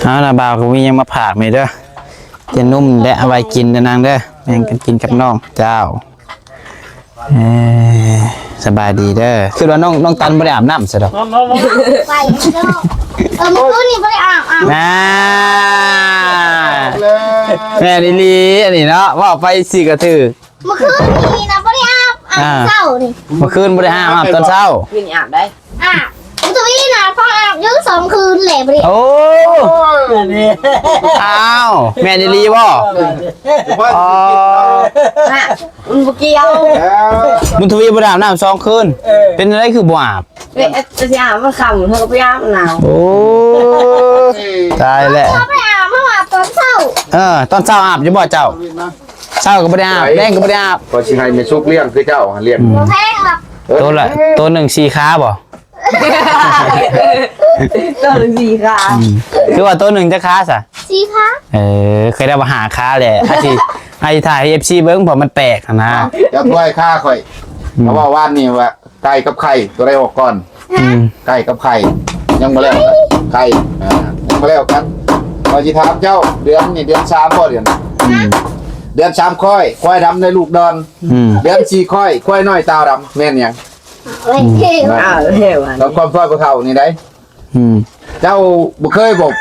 เอาละบ่าวก็มียังมาผากไม่เด้อจะนุ่มและเอาไว้กินนะนางเด้อแบ่งกันกินกับน้องเจ้าสบายดีเด้อคือว่าน้องตันไม่ได้อาบน้ำใช่หรอไปเมื่อคืนนี่ไม่ได้อาบแม่ลีอันนี้เนาะว่าไปสิกระถือเมื่อคืนนี่นะไม่ได้อาบเช้านี่เมื่อคืนไม่ได้อาบตอนเช้าคืนอาบได้อาบตัวนี้นะพออาบยัง2 คืนแหละบ่ได้โอ้อ้าวแม่ลีบ่อ๋อมันบ่เกี่ยวมุนทวีบ่ได้อาบน้ำ2 คืนเป็นอะไรคือบ่อาบจะอาบมันค่ำเธอก็ไปอาบหนาวโอ้ตายแล้วไม่อาบเมื่อวานตอนเช้าตอนเช้าอาบอยู่บ่เจ้าเช้าก็บ่ได้อาบแดงก็บ่ได้อาบพอสิให้แม่ชุกเลี้ยงคือเจ้าเลี้ยงบ่แพงหรอกตัวหนึ่ง4 ขาบ่ตัวหนึ่ง4 ขาคือว่าตัวหนึ่งจะขาซะ4 ขาเคยได้มาหาขาแหละไอ้ถ่าย FC เบิ่งเพราะมันแตกนะจะถ้วยค่าข่อยเพราะว่าว่านนี่ว่าไก่กับไข่ตัวใดออกก่อนไก่กับไข่ยังบ่แล้วไข่ยังบ่แล้วกันพอสิถามเจ้าเดือนนี่เดือน3บ่เดือน3ควายดำในลูกดอนเดือน4ควายน้อยตาดำแม่นหยังเฮ้ยเฮ้ยว่ะแล้วความซอยบ่เท่านี่ได้เจ้าบ่เคยบอก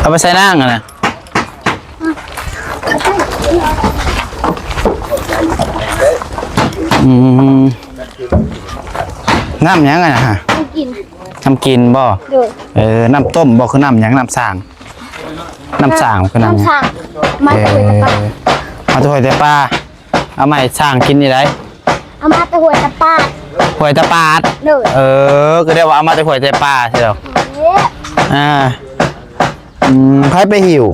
เอาไปใส่นั่งอ่ะนะน้ำยังไงนะฮะน้ำกินบ่น้ำต้มบ่คือน้ำยังน้ำส่างคือน้ำยังมาตะหวยตะปามาตะหวยตะปาเอาใหม่ส่างกินนี่ไรเอามาตะหวยตะปาหวยตะปาดก็เรียกว่าเอามาตะหวยตะปาใช่หรอใครไปหิว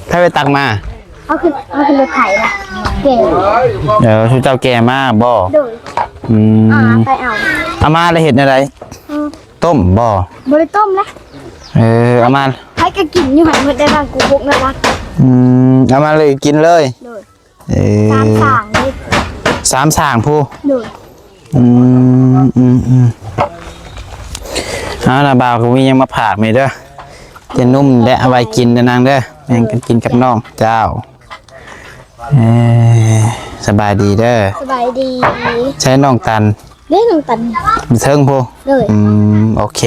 ใครไปตักมาเอาขึ้นรถไถละเก่งชุดเจ้าแก่มากบ่ไปเอามาเลยเห็ดอะไรต้มบ่บริต้มนะเอามาให้ก็กินอยู่หันมือได้บ้างกูพกนะรักเอามาเลยกินเลย3 สั่งเลย3 สั่งผู้เอาละบ่าวก็มียังมาผากไม่เด้อจะนุ่มและเอาไว้กินนะนางเด้อแบ่งกันกินกับน้องเจ้าสบายดีเด้อสบายดีใช้น้องตันเล่นน้องตันเทิงผู้โอเค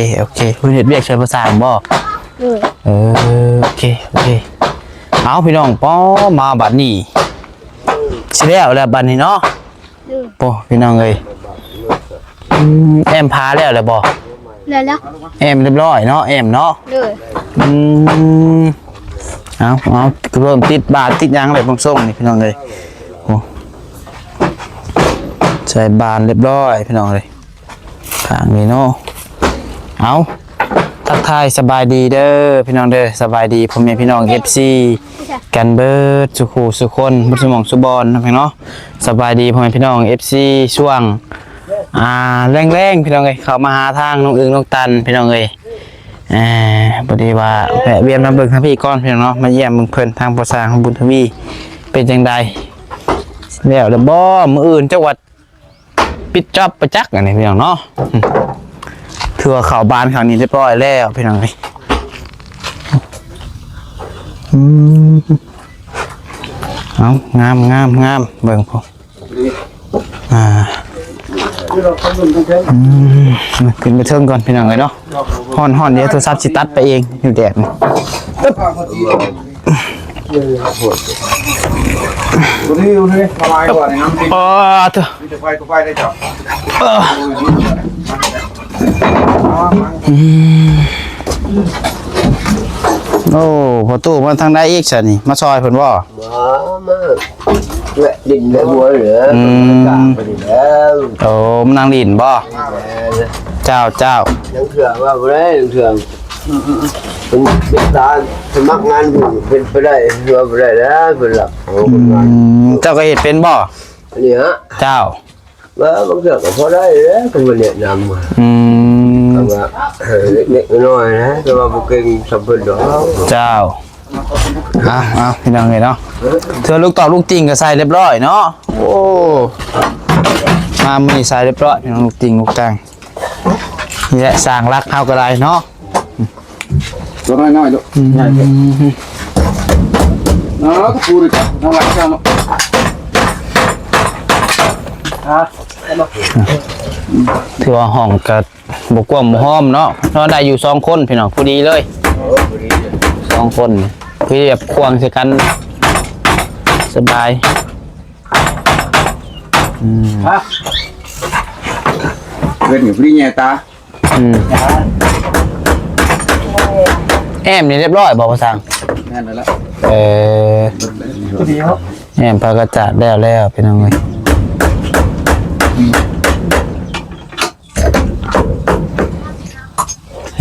คุณเห็ดเรียกใช้ภาษาบ่โอเคเอาพี่น้องป้อมาบัดนี้เสียแล้วบัดนี้เนาะป้อพี่น้องเลยแอมพาแล้วบ่แล้วแอมเรียบร้อยเนาะแอมเนาะเอาเริ่มติดบาทติดยางอะไรบางส่งนี่พี่น้องเลยโอ้ใส่บานเรียบร้อยพี่น้องเลยทางนี้เนาะเอาทักทายสบายดีเด้อพี่น้องเด้อสบายดีพ่อแม่พี่น้อง FC กันเบิร์ดสุคนบุญสมองสุบอลนะพี่น้องสบายดีพ่อแม่พี่น้อง FC ช่วงแรงพี่น้องเลยเขามาหาทางน้องอึ่งน้องตันพี่น้องเลยพอดีว่าแวะเวียนมาเบิ่งทางพี่ก้อนพี่น้องเนาะมาเยี่ยมมึงเพิ่นทางภาษาของบุญทวีเป็นจังใดแล้วเดี๋ยวบ่มืออื่นจังหวัดปิดจ็อบประจักษ์อันนี้พี่น้องเนาะถือว่าข่าวบานข่าวนี้เรียบร้อยแล้วพี่น้องเลยเอางามเบิ่งพอขึ้นไปเทิงก่อนพี่น้องเลยเนาะห่อนเดี๋ยวโทรศัพท์สิตัดไปเองอยู่แดดตัวนี้สบายกว่าในน้ำพริกเถอะจะไฟได้จับโอ้พอตู้มาทางได้อีกสินี่มาซอยเพิ่นบ่มาดินและบัวเหลือไปดิแล้ว โอ้มันนางดินบ่เจ้ายังเถื่อนว่าบ่ได้ยังเถื่อนเป็นตาสมัครงานอยู่เป็นไปได้ว่าบ่ได้แล้วเป็นหลักเจ้าก็เฮ็ดเป็นบ่อันนี้ฮะเจ้า บางเถื่อนก็พอได้แล้วก็มาแนะนำ ว่าเล็กน้อยนะแต่ว่าบุกินสมบูรณ์ดอก เจ้าเอาพี่น้องเลยเนาะเธอลูกต่อลูกจริงก็ใส่เรียบร้อยเนาะโอ้มามือใส่เรียบร้อยพี่น้องลูกจริงลูกจังนี่แหละสร้างรักเฮาก็ได้เนาะ ตัวน้อยๆลูกใหญ่เลยน้องปูดิน้องรักจังลูก ถือว่าห้องกับบกวมห้อมเนาะนอนได้อยู่2 คนพี่น้องพอดีเลย2 คนพี่แบบควงใส่กันสบาย เพื่อนกับพี่แง่ตา แอมนี่เรียบร้อยบอกภาษา แน่นแล้ว แอมพากระจัดแล้วพี่น้องเลย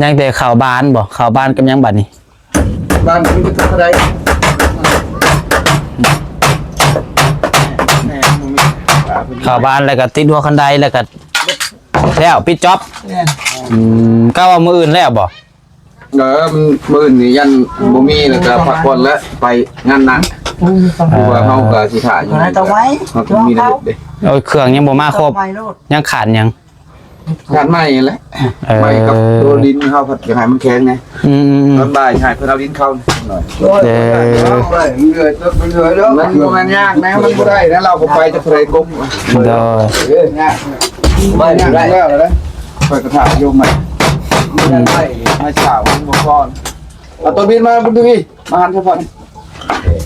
ยังแต่ข่าวบ้านบ่ข่าวบ้านกับยังบัดนี่ บ้านคุณจะทำอะไร ข่าวบ้านแล้วก็ติดหัวคันไดแล้วก็แล้วปิดจ็อบก้าวเอามืออื่นแล้วบ่ มันมื่นนี่ยันบ่มีแล้วก็พักผ่อนแล้วไปงานหนักเพราะว่าเฮาก็สิถ่ายอยู่เฮาก็มีได้เด้ โอ้ยเครื่องยังบ่มาครบยังขาดยัง การใหม่แหละใหม่กับตัวลิ้นเฮาผัดจะให้มันแข็งไงตอนบ่ายให้เพิ่นเอาลิ้นเข้าหน่อยมันบ่แม่นยากนะมันบ่ได้นะเราก็ไปจะเพลกบ เด้อย ากไม่ได้แล้วนะไปกระถางโยมใหม่ให้สาวบ่พรเอาตัวบินมาบุญทวีมาหันเฉพาะ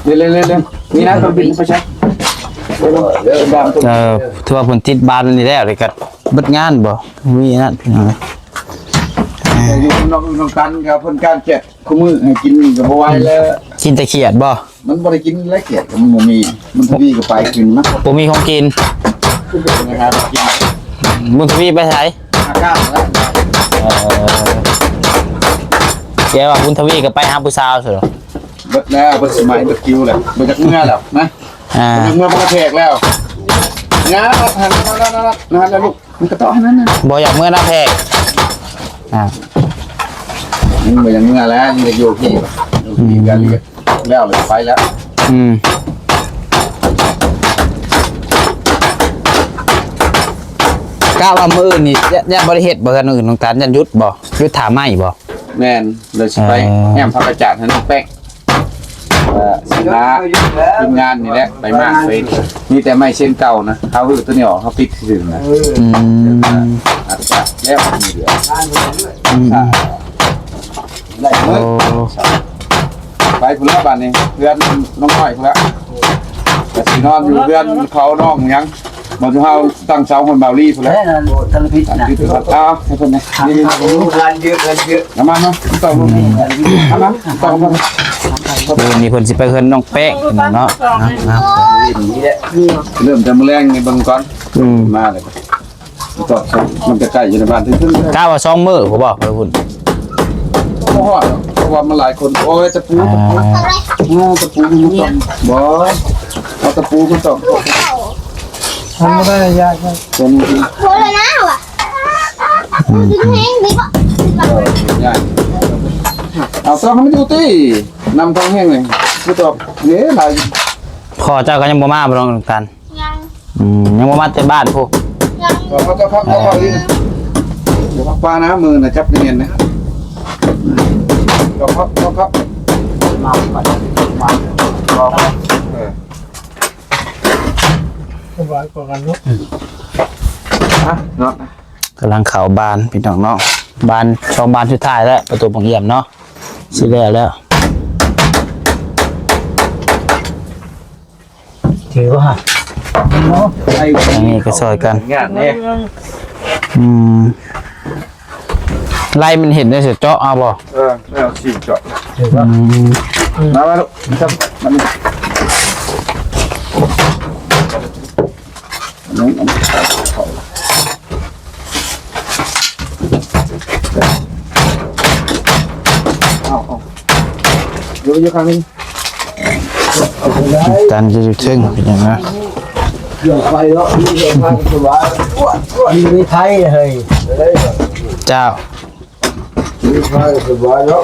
เร็วนี่นะตัวบินไปใช้ถือว่าผลติดบ้านนี่แล้วเลยก็เบิดงานบ่มีนั่นพี่น้อง อยู่น้องกันกับเพิ่นการเจ็ดคู่มือให้กินก็บ่ไหวแล้ว กินแต่เขียดบ่ มันบ่ได้กินแล้วเกียดมันบ่มีมันทวีก็ไปกินนะ บ่มีของกิน นะครับกิน บุญทวีไปไส อากาศแล้ว แกว่าบุญทวีก็ไปหาผู้สาวซะเหรอ เบิดแล้วเบิดสมัยเบิดคิวแล้วเบิดจากเมื่อแล้วนะเมื่อมันกระแทกแล้วนะหันแล้วลูกมันกระต่อให้นั้นนะ บ่อยากเมื่อหน้าแพกมันเหมือนเมื่อแล้วยังอยู่ที่กันแล้วเลยไปแล้วกะว่ามื้อนี่ยันบ่ได้เฮ็ดบ่กันอื่นน้องตาลยันหยุดบ่หยุดถาไม้บ่ แม่นเลยสิไปแอมพักกระจาดให้น้องแป้งสินค้าทีมงานนี่แหละไปมากไปนี่แต่ไม่เช่นเก่านะเขาคือตัวนี้ออกเขาปิดถึงนะอาจจะแล้วมีเหลือไล่เมื่อไปพุ่นละบ้านนี้เพื่อนน้องน้อยพุ่นละแต่สินอนอยู่เพื่อนเขาน้องยังมาถึงเขาตั้งเสาคนเบาลี่พุ่นละทะเลพิษนะให้คนนี้นี่งานเยอะน้ำมันเนาะต้องลงนี่น้ำมันต้องลงมีคนสิไปเฮือนน้องแป้งเนาะเริ่มจะมาแรงในบางก้อนมาเลยก็มันจะใกล้อยู่ในบ้านถึงกล้าว่า2 มื้อผมบอกไปพุ่นเพราะว่ามันหลายคนโอ้ยตะปูมันต้องบ่เอาตะปูมันต้องทำไม่ได้ยากตรงนี้โหเลยนะว่ะดึงแห้งดิบ่ยากเอาซะมันอยู่ตี้นำทางแห้งเลยไม่ตอบเด้หลายพ่อเจ้าก็ยังบ่มาบ่น้องกันยังบ่มาแต่บ้านพูเขาจะพักเขาลิ้นเดี๋ยวพักปลานะมือนะจับเนียนนะเราพักมากำลังเข้าบ้านพี่น้องเนาะบ้าน2 บ้านสุดท้ายแล้วประตูบังเยี่ยมเนาะสิแล้วถือว่าอันนี้ก็ซอยกันงานนี่ไล่มันเห็นได้เสียเจาะเอาบ่แล้วฉีกเจาะมาลูกครับมันเยอะครั้งนี้การจะถึงเป็นยังไงไปแล้วมีไทยเลยเจ้า มีใครสบายแล้ว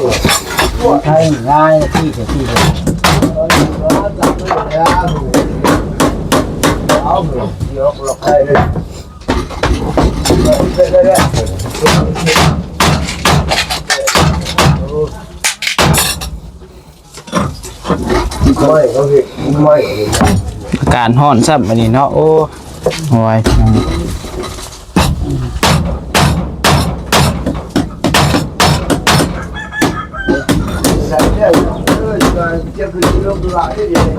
ใช่ง่ายที่จะที่เลย เอาเดี๋ยวเราใครเลยไม่เขาเห็นไม่ อากาศร้อนซับอันนี้เนาะโอ้โอ้ย ใส่ได้จะคือที่เราดูแลได้ยังไง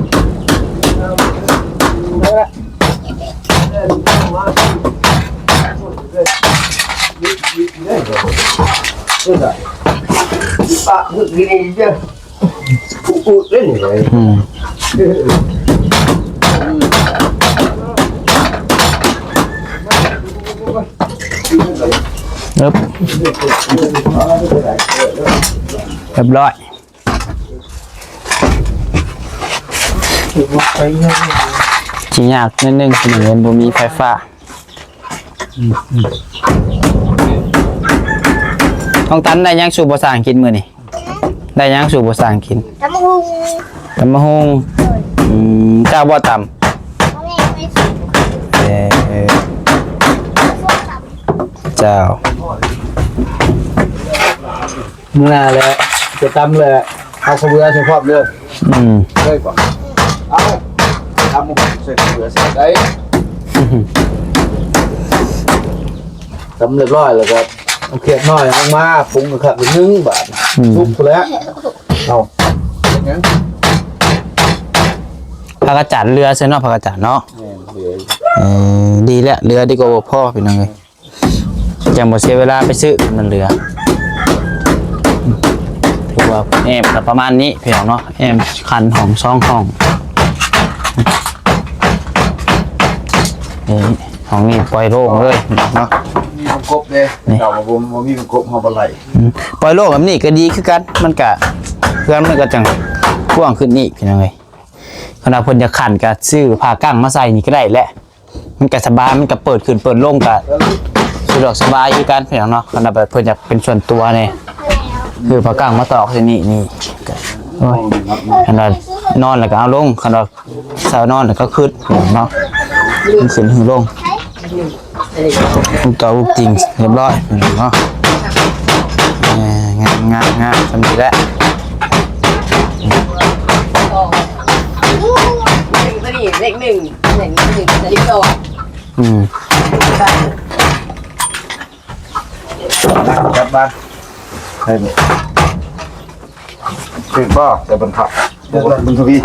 ปะคือกินเยอะกูเล่นยังไง เรียบร้อยจียากนิดนึงเหมือนบ่มีไฟฟ้าต้องตันได้ยังสูบภาษาอังกฤษมื้อนี่ได้ยังสูบภาษาอังกฤษ ตำหุง ตำมะฮงเจ้าบ่ตำ เอาไงไม่สุก เจ้า มึงน่าแหละจะตำเลยเอาขบวนเฉพาะเรื่อง เลยก่อนเอาทำเสร็จเหลือเสร็จได้ ตำเรียบร้อยแล้วก็เอาเขียดน้อยลงมาปรุงกับ1 บาทซุปกูแล้วเอา อย่างนั้น ผักกระจัดเรือเส้นเนาะผักกระจัดเนาะ เหลือ ดีแล้วเรือดีกว่าบ่พ่อพี่น้องเอ้ยจังบ่เสียเวลาไปซื้อมันเรือถือว่าแอมก็ประมาณนี้พี่น้องเนาะแอมคันของ2ห้องนี่ห้องนี้ปล่อยโล่งเลยเนาะ มีมันครบเลยเราบ่มีมันครบเฮาบ่ไหล ปล่อยโล่งแบบนี้ก็ดีคือกันมันก็เพื่อนมันก็จังกว้างขึ้นนี่พี่น้องเอ้ยขณะเพิ่นจะขันก็ซื้อผ้ากั้งมาใส่นี่ก็ได้แหละมันก็สบายมันก็เปิดขึ้นเปิดลงก็สะดวกสบายอยู่กันพี่น้องเนาะขณะแบบเพิ่นอยากเป็นส่วนตัวเนี่ยคือผ้ากั้งมาตอกที่นี่นี่ก็โอ้ยขณะนอนแล้วก็เอาลงขณะสาวนอนแล้วก็ขึ้นเนาะมันขึ้นถึงลงลูกต่อลูกจริงเรียบร้อยพี่น้องเนาะงามสำเร็จแล้ว เลขหนึ่งจะรีบโต กลับบ้านให้นี่ถึงบ่แต่บรรทัดบุญทวี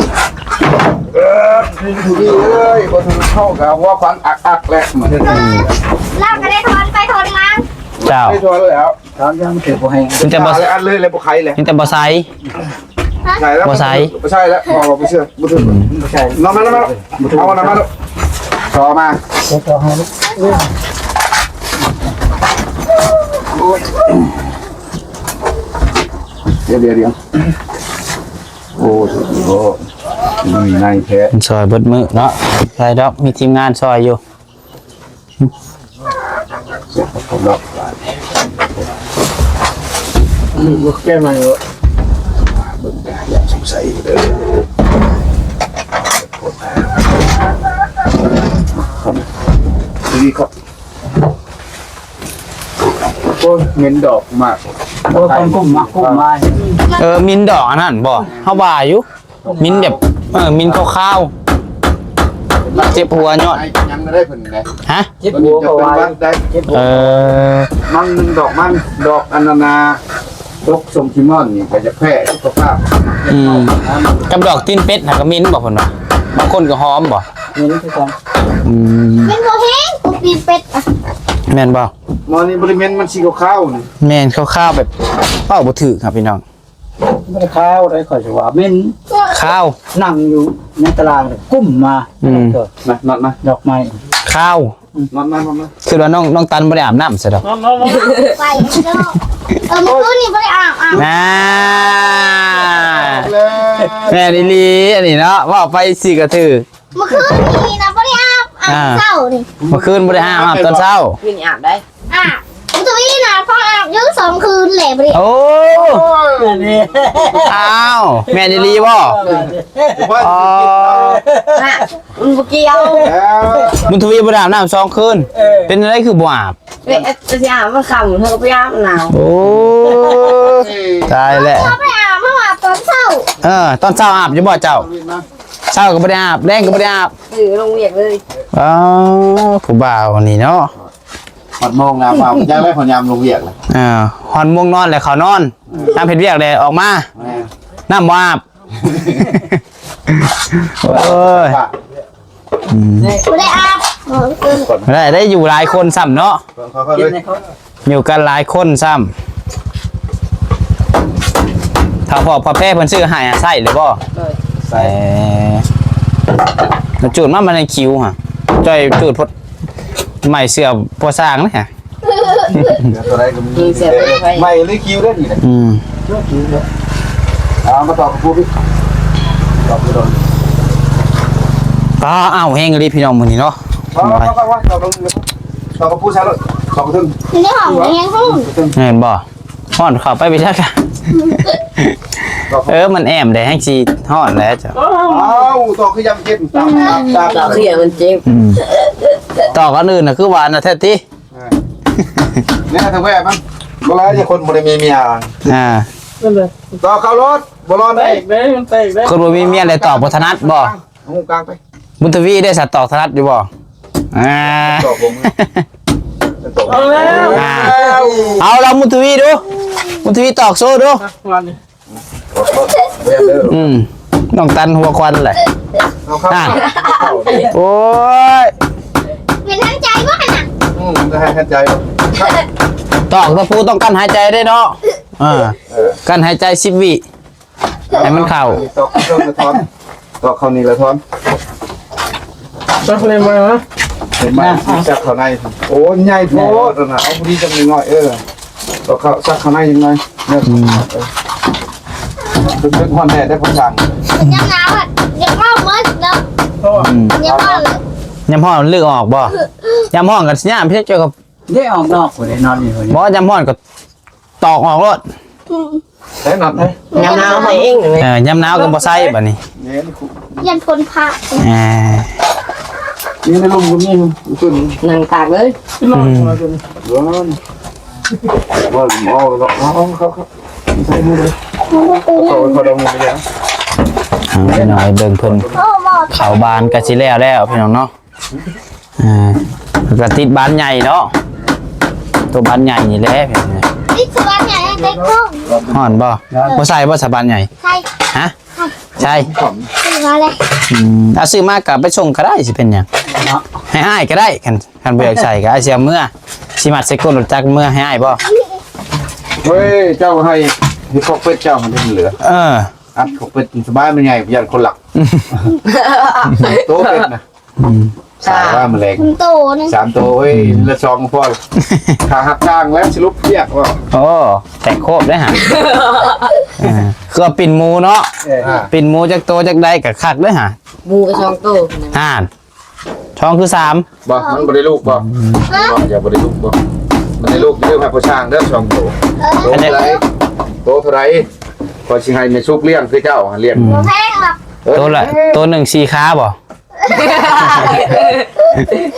บุญทวีเอ้ยบ่ถึงเข้ากับว่าฟันอักๆแหละเหมือน ลากก็ได้ทอนไปทอนมา เจ้า ไม่ทวนแล้ว ตามยังเก็บบ่แห้ง ถึงแต่บ่ เลยอันเลยบ่ใครเลย ถึงแต่บ่ไซ ใช่แล้ว บ่ใส่ บ่ใช่แล้วพอบ่เชื่อบ่ถึง ใช่ น้ำมาเอาน้ำมาต่อมา ก็ให้ เดี๋ยวโอ้โหมันมีนายแท้ ซอยเบิดมือเนาะใช่ดอกมีทีมงานซอยอยู่ ผมรับ ลูกแก้มาอยู่ อย่าสงสัยเลยดีครับโอ้ยเงินดอกมาก โอ้คนกุ้มมากุ้มมา มินดอกอันนั้นบ่เฮาว่าอยู่มินแบบมินขาวๆเจ็บหัวยอด ยังไม่ได้ผลไง ฮะ เจ็บหัวก็ว่า ได้ เจ็บหัว มันดอกมันดอกอันนาดอกสมคิมอนนี่ก็จะแพร่สุขภาพ กับดอกตีนเป็ดน่ะก็มินบ่เพิ่นว่าบางคนก็หอมบ่ นี่คือกัน เป็นโมเฮงกูปีนเป็ดอ่ะ แม่นบ่ มอนี่บริเวณมันสีขาวๆนี่ แม่นขาวๆแบบเป้าบ่ถือครับพี่น้อง ไม่ได้ข้าวได้ข่อยจะว่าเม่น ข้าว นั่งอยู่ในตารางกุ้มมา มา ดอกไม้ ข้าว มา คือว่าน้องตันบ่ได้อาบน้ำซะดอก ไปเนาะเมื่อคืนนี่ไม่ได้อาบแม่ลิลีอันนี้เนาะว่าไปสิก็ถือ เมื่อคืนนี่นะไม่ได้อาบเศร้านี่ เมื่อคืนบ่ได้อาบตอนเช้า ขึ้นอาบได้ อาบ ทวีน่ะพ่ออาบยื้อ2 คืนแหละบ่ได้ โอ้ นี่ อ้าวแม่นอีหลีบ่อ๋อ น่ะมันบ่เกี่ยว บุญทวีบ่ได้อาบน้ำ2 คืนเป็นอะไรคือบ่อาบ เอ๊ะจะอาบมันค่ำเธอก็ไปอาบหนาว โอ้ตายแล้ว พ่อไปอาบเมื่อวานตอนเช้า ตอนเช้าอาบอยู่บ่เจ้าเช้าก็บ่ได้อาบแรงก็บ่ได้อาบ ลงเวียกเลย อ๋อผู้บ่าวนี่เนาะ หอดโมงแล้วว่ายังไม่พยายามลงเวียกเลย ฮอนม่วงนอนแล้วเขานอนน้ำเผ็ดเวียกเลยออกมาน้ำบ่อาบโอ้ย บ่ได้อาบได้อยู่หลายคนซ้ำเนาะ ค่อยๆเลย อยู่กันหลายคนซ้ำถ้าพอแพ้เพิ่นซื้อให้ใส่หรือบ่ ใส่ จูดมันในคิวฮะจ้อยจูดพดใหม่เสื้อพอสร้างเลยฮะ ตัวไรก็มีไม่เลยคิวได้ดีเลยเอามาตอบกับผู้พี่ตอบไปโดน ก็อ้าวแห้งเลยพี่น้องมื้อนี้เนาะ ตอบกับผู้ชายเลยตอบกับทึ่ง อยู่ในห้องยังห้อง เห็นบ่ฮ้อนเข้าไปไปชักอะมันแอมได้แห้งสิฮ้อนแล้วจ้ะ เอาตอบคือยำเก็บตาม เราเขียนมันเจ็บ ต่อกันอื่นน่ะคือหวานน่ะแท้ติ เนี่ยทางแม่มันเวลาจะคนบ่ได้มีเมีย ต่อเข้ารถบ่รอดได้ คนบ่มีเมียเลยตอบบ่ถนัดบ่ หูกลางไป บุญทวีได้สัตว์ตอกถนัดอยู่บ่ตอบผม เอาเราบุญทวีดูบุญทวีตอกโซ่ดูน้องตันหัวควันเลย เอาเข้า โอ้ย เป็นทั้งใจบ่ขนาด จะให้ใจ ตอกตะปูต้องกั้นหายใจได้เนาะกั้นหายใจ10 วิให้มันเข้า ตอกเครื่องกระท้อนตอกเข้านี่กระท้อนจักเลยมาเห็นไหมจักเข้าในโอ้ใหญ่โพดนะเอาพอดีจังเลยง่อยตอกเข้าจักเข้าในยังไงเนี่ยเป็นคนแท้ได้พอสั่ง ยังหนาวอ่ะยังเมาเมื่อเนาะยังเมาเลย ยำห้อนเลือกออกบ่ยำห้อนกับย่ามพี่เจ้ากับ ได้ออกนอกคนได้นอนอยู่คน บ่ยำห้อนก็ตอกออกรถ ได้หนักไหม ยำน้ำให้เองเลย ยำหนาวก็บ่ใส่บัดนี้ เนี่ยนี่ ยันทนพระ นี่ในลมก็มีขึ้น นั่งตากเลย ร้อนว่าหมอหรอกเขาใส่มือเลยเขาดมมือไปแล้ว พี่น้อยเบิ่งเพิ่น โอ้หมอ เขาบานก็สิแล้วพี่น้องเนาะก็ติดบานใหญ่เนาะตัวบานใหญ่นี่แหละพี่น้อง นี่สวัสดิ์ใหญ่ให้เด็กห้อง ฮ้อนบ่บ่ใส่บ่สะบานใหญ่ ใช่ ฮะใช่ ซื้อมาเลย เอาซื้อมากับไปส่งก็ได้สิเป็นหยังให้อ้ายก็ได้คันบ่อยากใส่ก็อาจสิเอาเมื่อสิมัดใส่ก้นรถจักรเมื่อให้อ้ายบ่ เฮ้ยเจ้าให้พกเป็ดเจ้ามันได้เหลืออัดพกเป็ดสบายมันใหญ่ยันคนหลักโตเป็ดนะสาว่ามันแรง คุณโตนึง 3 ตัวเฮ้ยละ2พอขาหักกลางแล้วสรุปเรียกว่า โอ้แต่โคบได้หะคือว่าปิ่นหมูเนาะปิ่นหมูจักโตจักใดก็คักเด้อหะ บูกระชองโต ช่องคือ3 บ่มันบ่ได้ลูกบ่อย่าบ่ได้ลูกบ่มันได้ลูกเรื่องให้พ่อช้างเด้อ2ตัวโตเท่าไรพอสิให้ในซุกเลี้ยงคือเจ้าเลี้ยง แพงหรอก ตัวหนึ่ง4 ขาบ่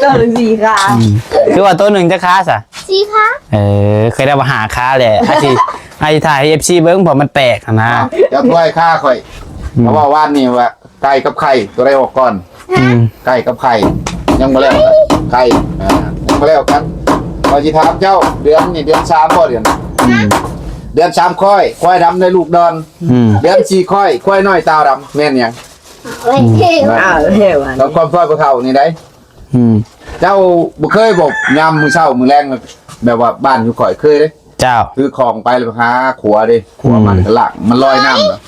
ตัวหนึ่งสี่ขา คือว่าตัวหนึ่งจะขาซะ สีคะ เคยได้มาหาขาแหละไอ้ถ่าย FC เบิ่งเพราะมันแปลกนะ จะถ้วยค่าข่อยเพราะว่าว่านนี่ว่าไก่กับไข่ตัวใดออกก่อนไก่กับไข่ยังมาแล้วไก่ยังมาแล้วกันพอจิถามเจ้าเดือนนี่เดือน3บ่เดือน3ค่อยดำในลูกดอนเดือน4ค่อยน้อยตาดำแม่นยัง เฮ้ยเท่ว่ะ เท่ว่ะ แล้วความซอยบ่เท่านี่ได้เจ้าบ่เคยบอกยามมื้อเช้ามื้อแลงแบบว่าบ้านอยู่ข่อยเคยเด้ เจ้า คือของไปแล้วหาขัวดิขัวมันกระลักมันลอยน้ำเหรอ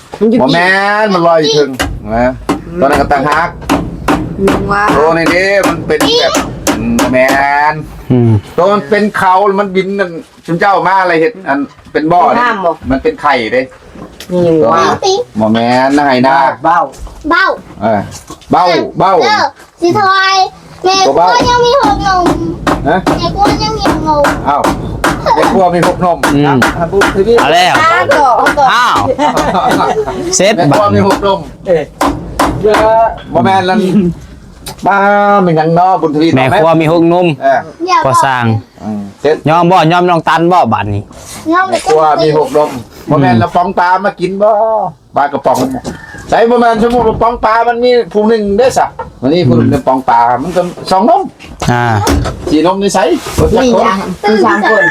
บ่แม่นมันลอยอยู่ถึงนะตอนนั้นก็ตั้งฮัก ว่า โตในนี้มันเป็นแบบแมนตัวมันเป็นเขามันบินนั่นชุมเจ้ามาอะไรเห็นอันเป็นบ่อเนี่ยมันเป็นไข่เด้ นี่ว่า ติ๊ง บ่แมนนะไห้หน้า เบ้า เบ้า เบ้า สีทอยแม่กูยังมีหกนม นะ แม่กูยังมีหกนม อ้าว แม่ครัวมีพวกนมทำบุญทีวี เอาแล้ว ต่อต่อ อ้าวเซ็ต แม่ค บั รัว ตร มีพวกนมเยอะบ่แม่นลันบ้ามันยังนอบุญทวี แม่ครัวมีหกนุ่ม อย่า ก็สร้าง เซ็ต ยอมบ่ยอมน้องตันบ่บัตรนี่ น้อง แม่ครัวมีพวกนมบ่แม่นละป้องปลามากินบ่ปลากระป๋องใส่บ่แม่นสมมุติว่าป้องปลามันมีผู้หนึ่งเด้อซะวันนี้ผู้หนึ่งเป็นป้องปลามันก็สองนม สีนมนี่ใส่คนสัก นี่ คน อ่ะคือสามคน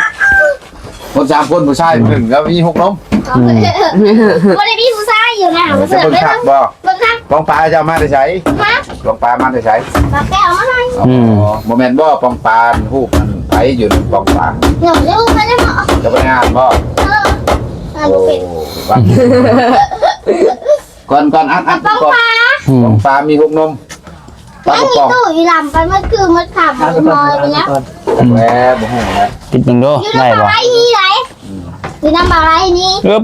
คนสามคนผู้ชายหนึ่งแล้วมีหกนม วันนี้พี่ผู้ชายอยู่นะ จะเบิ่งขับบ่ เบิ่งครับ ป้องปลาจะเอามาได้ใช้ มา ป้องปลามาได้ใช้ ปากแก้วมาหน่อย อ๋อโมเมนต์บ่ป้องปลาหูมันไปอยู่ในป้องปลา เดี๋ยวเร็วไปได้หมอ จะไปงานบ่ อ่าน โอ้ เป็น บ้างก่อนอัด ป้อง ก่อน ปลา ป้องปลามีหกนมปลา ไม่ กระ มี ป๋อง ตู้อีหลำไปเมื่อคืนมันขับมอยไปแล้ว แหวบ่ฮู้นะ ปิดมึงดู อยู่ ได้ น้ำ บ่ อะไรนี่ไรอยู่น้ำอะไรนี่ ปึ๊บ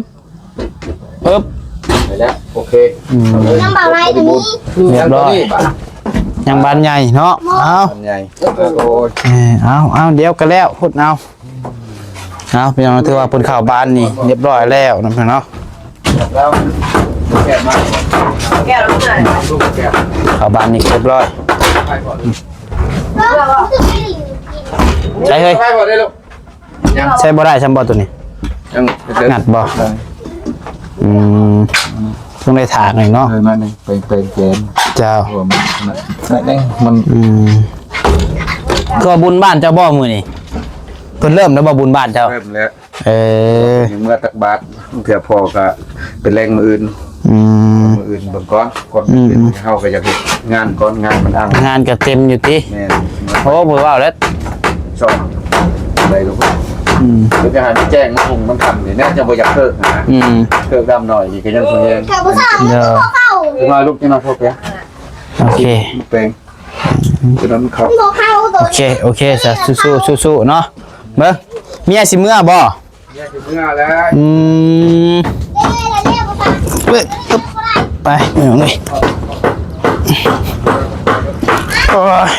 ปึ๊บ ไปแล้วโอเค อยู่น้ำอะไรตรงนี้ เรียบร้อยยังบานใหญ่เนาะเอา ใหญ่โอ้ย เอาเดี๋ยวก็แล้วพูดเอาพี่น้องถือว่าเพิ่นเข้าบ้านนี่เรียบร้อยแล้วนะพี่น้องเนาะ แล้วแก้วมา แก้วลูกไหน ลูกแก้ว เข้าบ้านนี่เรียบร้อย ไปก่อน แล้วคือไม่ได้กิน ใช่เฮ้ย ไปก่อนได้ลูกยัง ใช่บ่ได้ฉันบ่ตัวนี้ ยัง งัดบ่ต้องได้ถากหน่อยเนาะ เออมาหนึ่งเป็นเกณฑ์ เจ้า รวมนั่นมัน ก็บุญบ้านเจ้าบ่มื้อนี่เพิ่นเริ่มแล้วบ่บุญบ้านเจ้า เริ่มแล้ว อ เมื่อตักบาทเถื่อพอก็เป็นแรงมืออื่น มืออื่นเบิ่งก้อนเป็นเข้าก็อยากเฮ็ดงานก้อนงานมันอ้าง งานก็เต็มอยู่ติ แม่น โอ้บ่ว่าแล้ว ชอบอะไรลูกคือจะหาที่แจ้งมันทำนี่น่าจะบ่อยากเลิกนะเลิกดำหน่อยอีกก็ยังคงยัง แถวผู้ชายมันก็เข้า จะมาลูกจะมาพบแก โอเค เปงจะนั้นเขา มันก็เข้าตัว โอเคซะสู้ๆเนาะเบิ่งเมียสิเมื่อบ่ แยกเมื่อแล้ว เนี่ยผู้ชาย เว้ยปึ๊บไปเอาเลยโอ้ย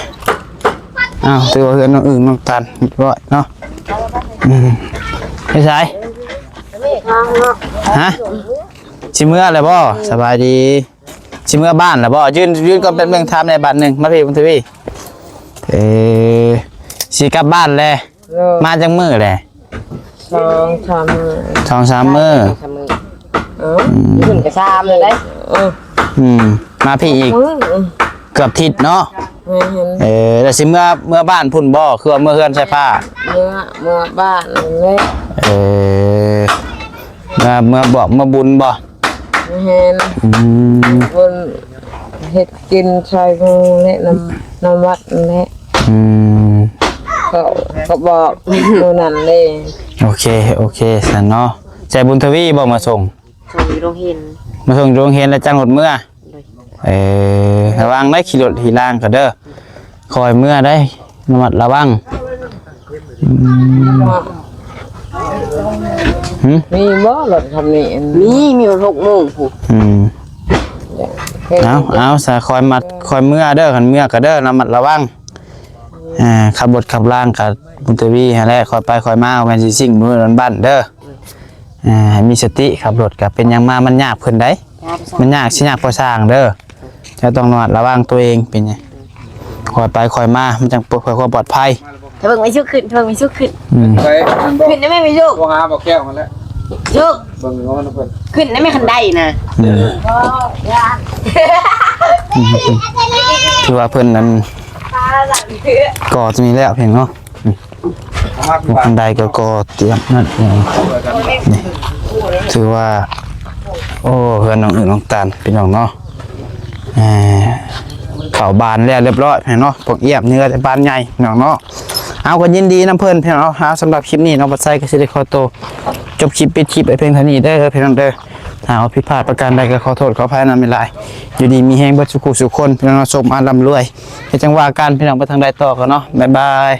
อ้าวถือว่าเฮือนน้องอื่นน้องตันเรียบร้อยเนาะไม่ใช่ฮะชิเมื่ออะไรบ่สบายดีชิเมื่อบ้านแล้วบ่ยืนก่อนเป็นเมืองทำในบ้านหนึ่งมาพี่บุญทวีสิกลับบ้านเลยมาจังมือเลย 2-3 มื้อขึ้นกระชามเลยได้ มาพี่อีกเกือบทิศเนาะแต่สิเมื่อบ้านพุ่นบ่คือว่าเมื่อเฮือนใส่ผ้า เมื่อบ้านเลย เมื่อบอกเมื่อบุญบ่ เห็นบนเห็ดกินชายมือและน้ำวัดและเขาบอกตัวนั้นเลย โอเคสันเนาะใจบุญทวีบ่มาส่ง ส่งโรงเห็น มาส่งโรงเรียนแล้วจังหวัดเมื่อระวังได้ขี่รถขี่ล่างก็เด้อคอยเมื่อได้ระมัดระวัง มีบ่หลดคำนี้มีวัน6 โมงผูก เอาสาคอยเมื่อเด้อคันเมื่อก็เด้อระมัดระวังขับรถขับล่างกับบุญทวีฮะแหละคอยไปคอยมาเอาแมนซิซิ่งมือรถบ้านเด้อให้มีสติขับรถกับเป็นยังมามันยากเพิ่นได้มันยากสิยากพอสร้างเด้อจะต้องระวังตัวเองเป็นไงคอยไปคอยมามันจังเพื่อความปลอดภัย ถ้าเบิ่งไม่ชุกขึ้นถ้าเบิ่งไม่ชุกขึ้น ไปมันบอก ขึ้นได้ไม่ชุก วงหาบอกแก้วมาแล้ว ชุก เบิ่งว่ามันเพิ่น ขึ้นได้ไม่คันได้นะ คือว่าเพิ่นนั้นก่อจะมีแล้วเพียงเนาะบันไดก็ก่อเตรียมนั่นเองนี่ถือว่าโอ้เพื่อนน้องอื่นน้องตาลเป็นน้องเนาะเขาบานแล้วเรียบร้อยเพียงเนาะพวกเอียบเนื้อแต่บานใหญ่น้องเนาะเอาก็ยินดีน้ำเพิ่นเพียงเนาะสำหรับคลิปนี้น้องปัสไซก็สิได้ขอตัวจบคลิปปิดคลิปไอเพียงเท่านี้ได้เพียงเด้อถ้าเอาผิดพลาดประการใดก็ขอโทษขออภัยนำไม่ลายอยู่ดีมีแห้งเบิดสุขุสุขคนพี่น้องสมอาร่ำรวยให้จังว่าการพี่น้องไปทางใดต่อกันเนาะบ๊ายบาย